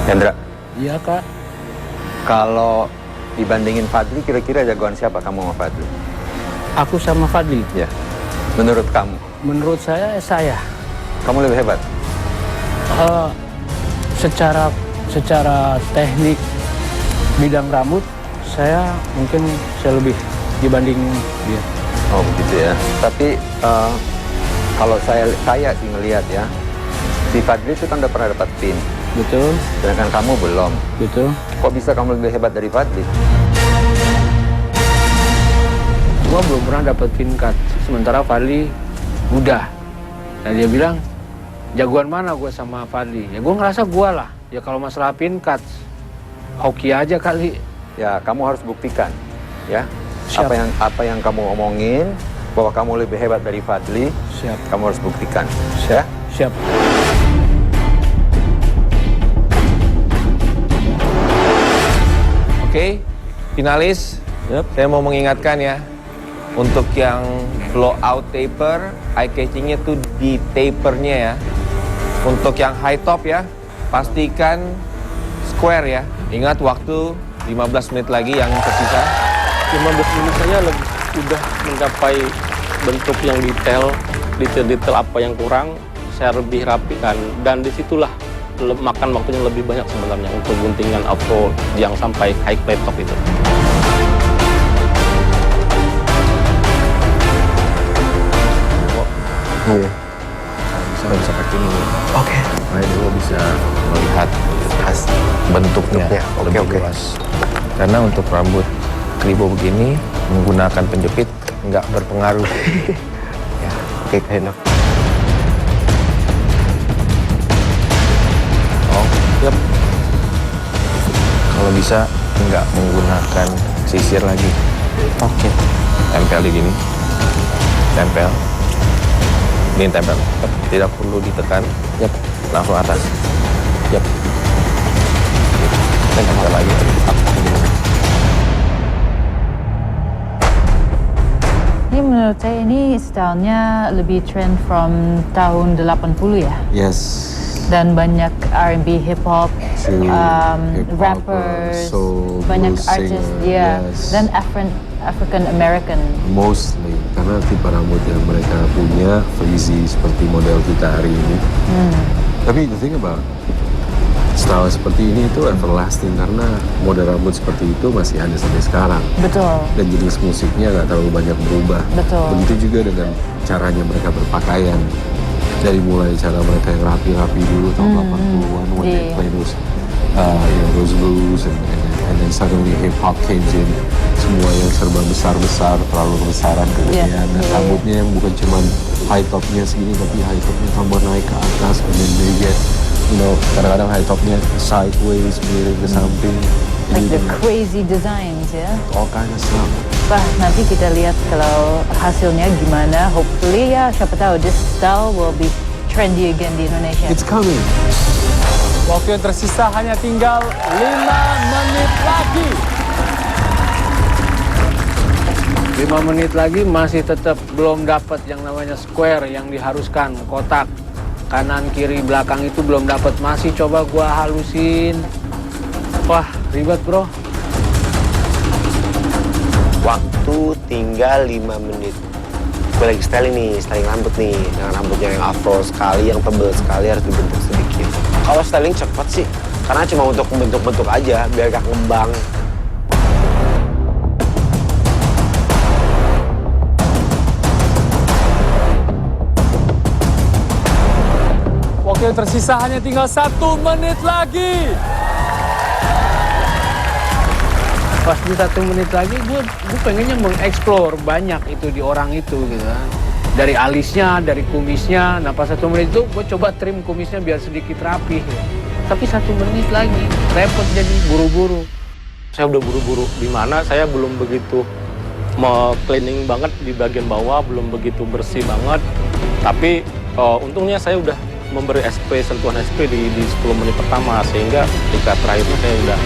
Hendra. Iya, Kak. Kalau dibandingin Fadli, kira-kira jagoan siapa kamu sama Fadli? Aku sama Fadli. Ya. Menurut kamu? Menurut saya. Kamu lebih hebat? Secara teknik bidang rambut, saya lebih dibanding dia. Oh begitu ya. Tapi kalau saya sih ngelihat ya, si Fadli itu kan udah pernah dapat pin. Betul. Sedangkan kamu belum. Betul. Kok bisa kamu lebih hebat dari Fadli? Gua belum pernah dapat pin cut, sementara Fadli udah. Nah dia bilang, jagoan mana gue sama Fadli? Ya gue ngerasa gue lah. Ya kalau masalah pin cut, hoki aja kali. Ya kamu harus buktikan, ya. Siap. Apa yang kamu omongin bahwa kamu lebih hebat dari Fadli. Siap. Kamu harus buktikan. Ya? Siap. Oke, finalis. Yep. Saya mau mengingatkan ya, untuk yang blowout taper, eye catchingnya tuh di tapernya ya. Untuk yang high top ya, pastikan square ya. Ingat waktu 15 menit lagi yang tersisa. 15 menit saja sudah mencapai bentuk yang detail apa yang kurang, saya lebih rapikan. Dan disitulah makan waktunya lebih banyak sebenarnya untuk guntingan afro yang sampai high plate top itu. Iya. Bisa pakai ini. Oke. Supaya lo bisa melihat bentuknya lebih luas. Karena untuk rambut kribo begini menggunakan penjepit nggak berpengaruh. Ya, oke, enak. Oh, yep. Kalau bisa nggak menggunakan sisir lagi. Oke. Tempel di gini. Tempel. Ini tempel. Tidak perlu ditekan. Yap. Langsung atas. Yap. Tempel lagi. Ini menurut saya ini stylenya lebih trend from tahun 80 ya. Yes. Dan banyak R&B, hip hop, Hip-hop, rappers, soul, banyak blues artis singer, dia. yes. Dan African American. Mostly karena tipe rambut yang mereka punya frizzy seperti model kita hari ini. Tapi the thing about style seperti ini itu everlasting karena model rambut seperti itu masih ada sampai sekarang. Betul. Dan jenis musiknya nggak terlalu banyak berubah. Betul. Begitu juga dengan caranya mereka berpakaian. Dari mulai cara mereka yang rapi-rapi dulu tahun 80-an when they play those blues and then suddenly hip hop came in. Semua yang serba besar-besar, terlalu kebesaran kemudian. Dan rambutnya yang bukan cuma high topnya segini tapi high topnya tambah naik ke atas and then they get kadang-kadang high topnya sideways, miring ke samping. Like the crazy designs ya. All kind of stuff. Wah, nanti kita lihat kalau hasilnya gimana. Hopefully ya, siapa tahu this style will be trendy again di Indonesia. It's coming. Waktu yang tersisa hanya tinggal 5 menit lagi. 5 menit lagi masih tetap belum dapat yang namanya square yang diharuskan, kotak. Kanan, kiri, belakang itu belum dapat. Masih coba gua halusin. Wah, ribet bro. Waktu tinggal 5 menit. Gue lagi styling rambut nih. Dengan rambutnya yang afro sekali, yang tebal sekali harus dibentuk sedikit. Kalau styling cepet sih, karena cuma untuk bentuk-bentuk aja, biar gak ngembang. Waktu yang tersisa hanya tinggal 1 menit lagi. Pas di 1 menit lagi, gue pengennya mengeksplor banyak itu di orang itu gitu kan. Dari alisnya, dari kumisnya. Nah pas 1 menit itu gue coba trim kumisnya biar sedikit rapi. Tapi 1 menit lagi, repot jadi buru-buru. Saya udah buru-buru, di mana saya belum begitu cleaning banget di bagian bawah, belum begitu bersih banget. Tapi untungnya saya udah memberi sentuhan SP di 10 menit pertama, sehingga ketika terakhirnya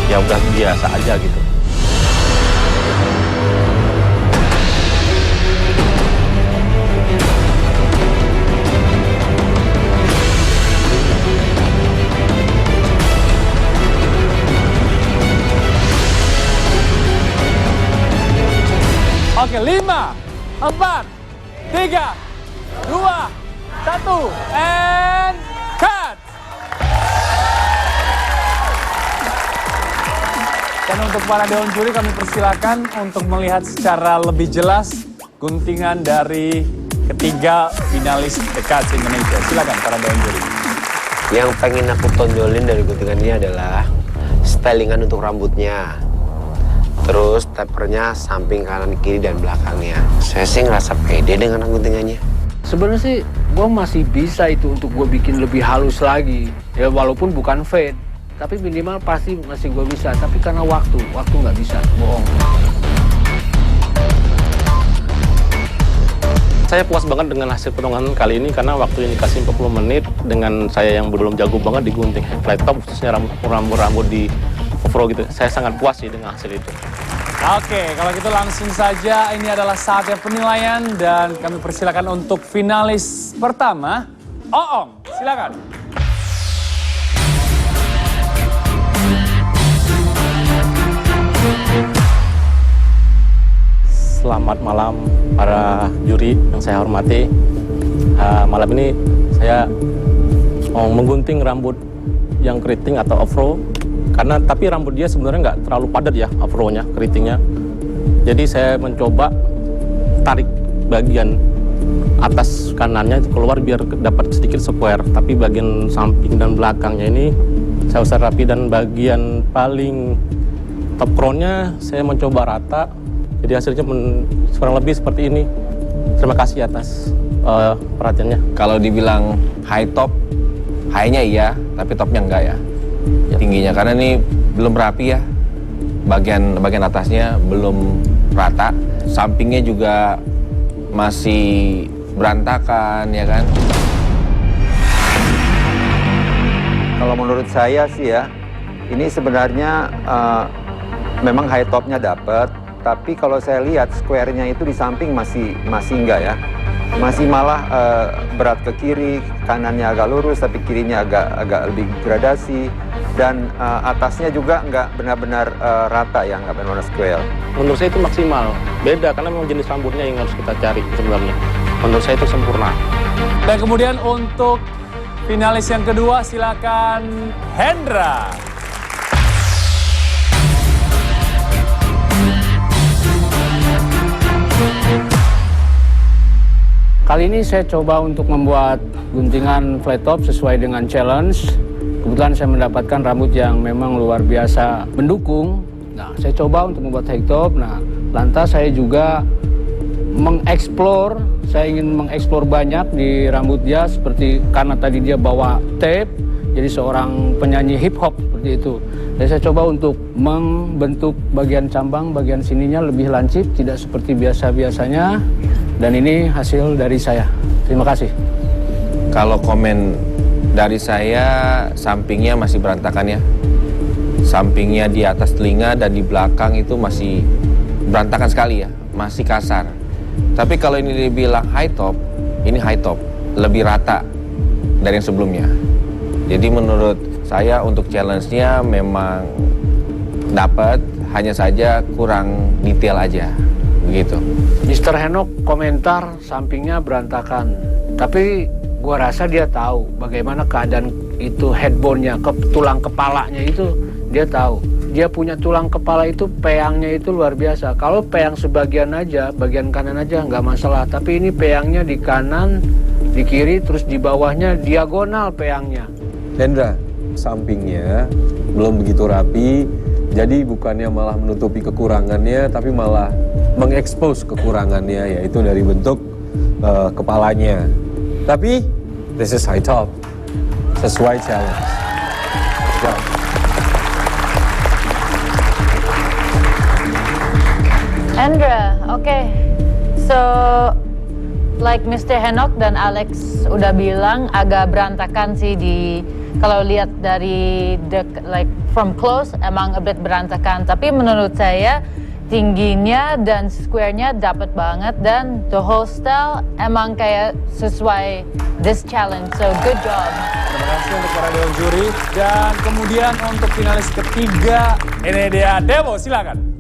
saya udah biasa aja gitu. 3, 2, 1, and cut! Dan untuk para dewan juri kami persilakan untuk melihat secara lebih jelas guntingan dari ketiga finalis The Cuts Indonesia. Silakan para dewan juri. Yang pengen aku tonjolin dari guntingan ini adalah stylingan untuk rambutnya. Terus tapernya samping kanan kiri dan belakangnya. Saya sih ngerasa pede dengan guntingannya. Sebenarnya sih gue masih bisa itu untuk gue bikin lebih halus lagi. Ya walaupun bukan fade, tapi minimal pasti masih gue bisa. Tapi karena waktu nggak bisa, bohong. Saya puas banget dengan hasil potongan kali ini karena waktu yang dikasih 40 menit dengan saya yang belum jago banget di gunting flat top, khususnya rambut di off-road gitu. Saya sangat puas sih dengan hasil itu. Oke, kalau gitu langsung saja ini adalah saatnya penilaian dan kami persilakan untuk finalis pertama, Oong. Silakan. Selamat malam para juri yang saya hormati. Malam ini saya mau menggunting rambut yang keriting atau off-row. Tapi rambut dia sebenarnya nggak terlalu padat ya off-row-nya, keritingnya. Jadi saya mencoba tarik bagian atas kanannya itu keluar biar dapat sedikit square. Tapi bagian samping dan belakangnya ini saya usah rapi dan bagian paling top crown-nya saya mencoba rata. Jadi hasilnya kurang lebih seperti ini. Terima kasih atas perhatiannya. Kalau dibilang high top, high-nya iya, tapi topnya enggak ya. Tingginya karena ini belum rapi ya. Bagian atasnya belum rata, sampingnya juga masih berantakan ya kan. Kalau menurut saya sih ya, ini sebenarnya memang high topnya dapat, tapi kalau saya lihat square-nya itu di samping masih enggak ya. Masih malah berat ke kiri, kanannya agak lurus tapi kirinya agak lebih gradasi, dan atasnya juga nggak benar-benar rata ya, nggak benar-benar square. Menurut saya itu maksimal, beda karena memang jenis rambutnya yang harus kita cari sebenarnya. Menurut saya itu sempurna. Dan kemudian untuk finalis yang kedua silakan Hendra. Kali ini saya coba untuk membuat guntingan flat top sesuai dengan challenge. Kebetulan saya mendapatkan rambut yang memang luar biasa mendukung. Nah, saya coba untuk membuat high top. Nah, lantas saya juga saya ingin mengeksplor banyak di rambut dia, seperti karena tadi dia bawa tape, jadi seorang penyanyi hip hop seperti itu. Dan saya coba untuk membentuk bagian cambang, bagian sininya lebih lancip, tidak seperti biasa-biasanya. Dan ini hasil dari saya. Terima kasih. Kalau komen dari saya, sampingnya masih berantakan ya. Sampingnya di atas telinga dan di belakang itu masih berantakan sekali ya, masih kasar. Tapi kalau ini dibilang high top, ini high top, lebih rata dari yang sebelumnya. Jadi menurut saya untuk challenge-nya memang dapat, hanya saja kurang detail aja, begitu. Mr. Henok komentar sampingnya berantakan, tapi gua rasa dia tahu bagaimana keadaan itu headbone-nya, tulang kepalanya itu dia tahu. Dia punya tulang kepala itu, peyangnya itu luar biasa. Kalau peyang sebagian aja, bagian kanan aja nggak masalah. Tapi ini peyangnya di kanan, di kiri, terus di bawahnya diagonal peyangnya. Hendra, sampingnya belum begitu rapi, jadi bukannya malah menutupi kekurangannya, tapi malah mengekspos kekurangannya, yaitu dari bentuk kepalanya. Tapi this is high top, sesuai challenge. Go. Hendra, okay. So, like Mr. Henok dan Alex udah bilang, agak berantakan sih kalau lihat dari from close emang a bit berantakan. Tapi menurut saya tingginya dan square-nya dapat banget, dan the whole style emang kayak sesuai this challenge. So good job. Terima kasih untuk para dewan juri. Dan kemudian untuk finalis ketiga, ini dia Dewo, silakan.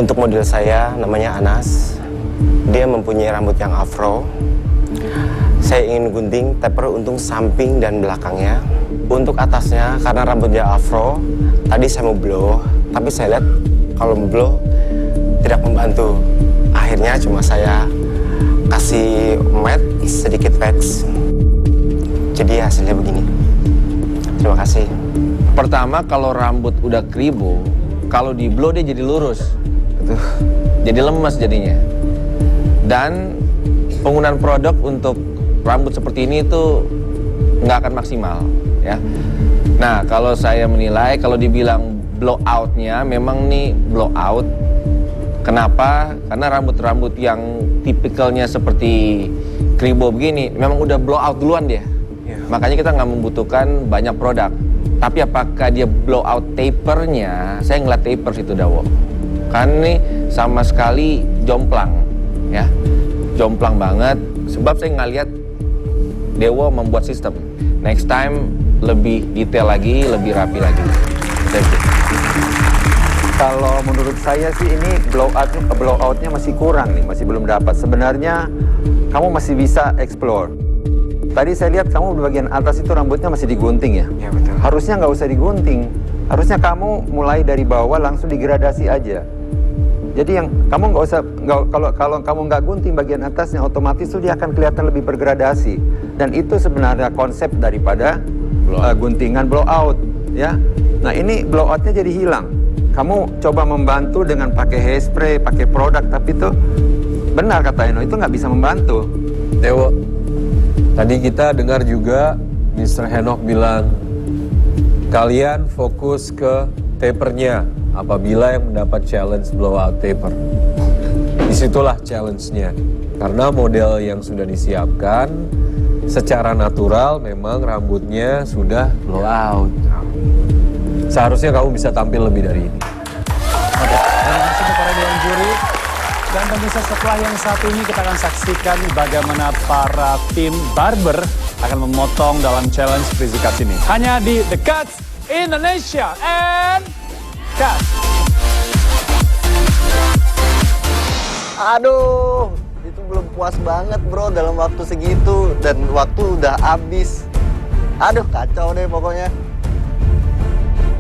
Untuk model saya namanya Anas. Dia mempunyai rambut yang afro. Saya ingin gunting taper untuk samping dan belakangnya. Untuk atasnya, karena rambutnya afro, tadi saya mau blow, tapi saya lihat kalau mau blow tidak membantu. Akhirnya cuma saya kasih matte, sedikit wax. Jadi hasilnya begini. Terima kasih. Pertama, kalau rambut udah kribo, kalau di blow dia jadi lurus. Jadi lemas jadinya. Dan penggunaan produk untuk rambut seperti ini itu nggak akan maksimal, ya. Nah, kalau saya menilai, kalau dibilang blowout-nya, memang nih blowout. Kenapa? Karena rambut-rambut yang tipikalnya seperti kribo begini, memang udah blowout duluan dia. Makanya kita nggak membutuhkan banyak produk. Tapi apakah dia blowout tapernya? Saya ngeliat taper situ Dawo. Kan nih sama sekali jomplang, ya, jomplang banget. Sebab saya nggak lihat Dewo membuat sistem. Next time lebih detail lagi, lebih rapi lagi. Thank you. Kalau menurut saya sih ini blowoutnya masih kurang nih, masih belum dapat. Sebenarnya kamu masih bisa explore. Tadi saya lihat kamu di bagian atas itu rambutnya masih digunting ya? Ya betul. Harusnya nggak usah digunting. Harusnya kamu mulai dari bawah langsung digradasi aja. Jadi yang kamu nggak usah, kalau kamu nggak gunting bagian atasnya, otomatis tuh dia akan kelihatan lebih bergradasi. Dan itu sebenarnya konsep daripada guntingan blowout, ya. Nah ini blowoutnya jadi hilang. Kamu coba membantu dengan pakai hairspray, pakai produk, tapi itu benar kata Eno, itu nggak bisa membantu. Dewo, tadi kita dengar juga Mr. Henok bilang kalian fokus ke tapernya apabila yang mendapat challenge blowout taper. Disitulah challenge-nya. Karena model yang sudah disiapkan secara natural memang rambutnya sudah blowout. Seharusnya kamu bisa tampil lebih dari ini. Oke, terima kasih kepada dewan juri. Dan pemirsa, setelah yang satu ini kita akan saksikan bagaimana para tim barber akan memotong dalam challenge Crazy Cuts ini. Hanya di The Cuts Indonesia and Cuts. Aduh, itu belum puas banget bro dalam waktu segitu dan waktu udah habis. Aduh kacau deh pokoknya.